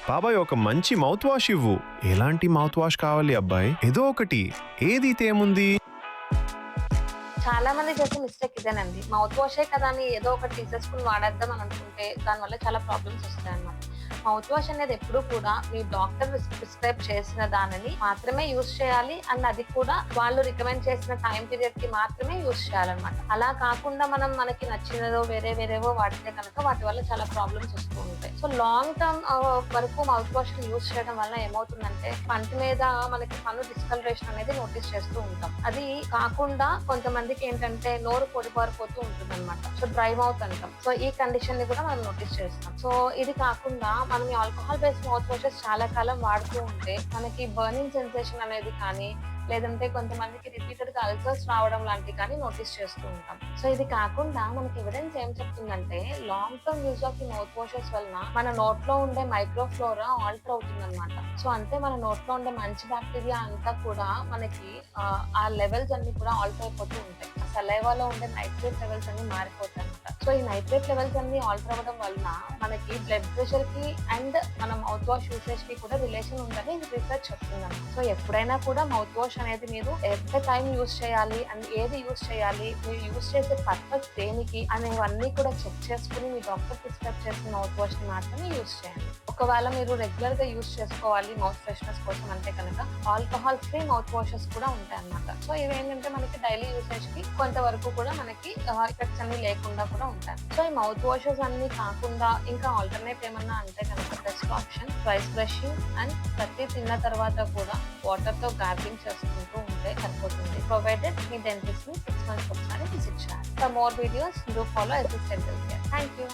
బాబాయ్ ఒక మంచి మౌత్ వాష్ ఇవ్వు. ఎలాంటి మౌత్ వాష్ కావాలి అబ్బాయి? ఏదో ఒకటి. ఏది తేముంది? చాలా మంది చేసే మిస్టేక్ ఇదేనండి. మౌత్ వాషే కదా అని ఏదో ఒకటి తీసేసుకొని వాడేద్దాం అని అనుకుంటే దానివల్ల చాలా ప్రాబ్లమ్స్ వస్తాయన్నమాట. మౌత్ వాష్ అనేది ఎప్పుడు కూడా మీ డాక్టర్ ప్రిస్క్రైబ్ చేసిన దానిని మాత్రమే యూజ్ చేయాలి అండ్ అది కూడా వాళ్ళు రికమెండ్ చేసిన టైం పీరియడ్ కి మాత్రమే యూజ్ చేయాలన్నమాట. అలా కాకుండా మనం మనకి నచ్చినదో వేరేవో వాడితే కనుక వాటి వల్ల చాలా ప్రాబ్లమ్స్ వస్తూ ఉంటాయి. సో లాంగ్ టర్మ్ వరకు మౌత్ వాష్ యూజ్ చేయడం వల్ల ఏమవుతుందంటే పంటి మీద మనకి పన్ను డిస్కలరేషన్ అనేది నోటీస్ చేస్తూ ఉంటాం. అది కాకుండా కొంతమందికి ఏంటంటే నోరు పొడిబారిపోతూ ఉంటుంది అనమాట. సో డ్రై మౌత్ అంటాం. సో ఈ కండిషన్ ని కూడా మనం నోటీస్ చేస్తాం. సో ఇది కాకుండా మనం ఈ ఆల్కహాల్ బేస్డ్ మౌత్ వాషెస్ చాలా కాలం వాడుతూ ఉంటే మనకి బర్నింగ్ సెన్సేషన్ అనేది కానీ లేదంటే కొంతమందికి రిపీటెడ్ గా అల్సర్స్ రావడం లాంటివి కానీ నోటీస్ చేస్తూ ఉంటాం. సో ఇది కాకుండా మనకి ఎవిడెన్స్ ఏం చెప్తుందంటే లాంగ్ టర్మ్ యూజ్ ఆఫ్ ఈ మౌత్ వాషెస్ వలన మన నోట్లో ఉండే మైక్రోఫ్లోరా ఆల్టర్ అవుతుంది అనమాట. సో అంటే మన నోట్లో ఉండే మంచి బ్యాక్టీరియా అంతా కూడా మనకి ఆ లెవెల్స్ అన్ని కూడా ఆల్టర్ అయిపోతూ ఉంటాయి. సలైవాలో ఉండే నైట్రేట్ లెవెల్స్ అన్ని మారిపోతాయి అనమాట. సో ఈ నైట్రేట్ లెవెల్స్ అన్ని ఆల్టర్ అవ్వడం వలన మనకి బ్లడ్ ప్రెషర్ కి అండ్ మన మౌత్ వాష్ యూసేజ్ కి కూడా రిలేషన్ ఉందని రీసెర్చ్ చెప్తుంది. సో ఎప్పుడైనా కూడా మౌత్ వాష్ అనేది మీరు ఎంత టైం యూజ్ చేయాలి అండ్ ఏది యూజ్ చేయాలి, మీరు యూజ్ చేసే పర్పస్ దేనికి అనేవన్నీ కూడా చెక్ చేసుకుని మీ డాక్టర్ ప్రిస్క్రైబ్ చేసిన మౌత్ వాష్ ని మాత్రమే యూజ్ చేయాలి. ఒకవేళ మీరు రెగ్యులర్ గా యూజ్ చేసుకోవాలి మౌత్ ఫ్రెష్నెస్ కోసం అంటే కనుక ఆల్కహాల్ ఫ్రీ మౌత్ వాషెస్ కూడా ఉంటాయి అన్నమాట. సో ఇవేంటంటే మనకి డైలీ యూసేజ్ కి కొంతవరకు కూడా మనకి ఎఫెక్ట్స్ అన్ని లేకుండా కూడా ఉంటాయి. సో ఈ మౌత్ వాషెస్ అన్ని కాకుండా ఇంకా ఆల్టర్నేట్ ఏమన్నా అంటే కనుక best option twice brushing and ప్రతి తిన్న తర్వాత కూడా వాటర్ తో గార్గింగ్ చేసుకుంటూ ఉంటే సరిపోతుంది. ప్రొవైడెడ్ మీ డెంటిస్ట్ ని 6 months ఒకసారి విజిట్ చేయాలి. For more videos do follow SS dental care. Thank you.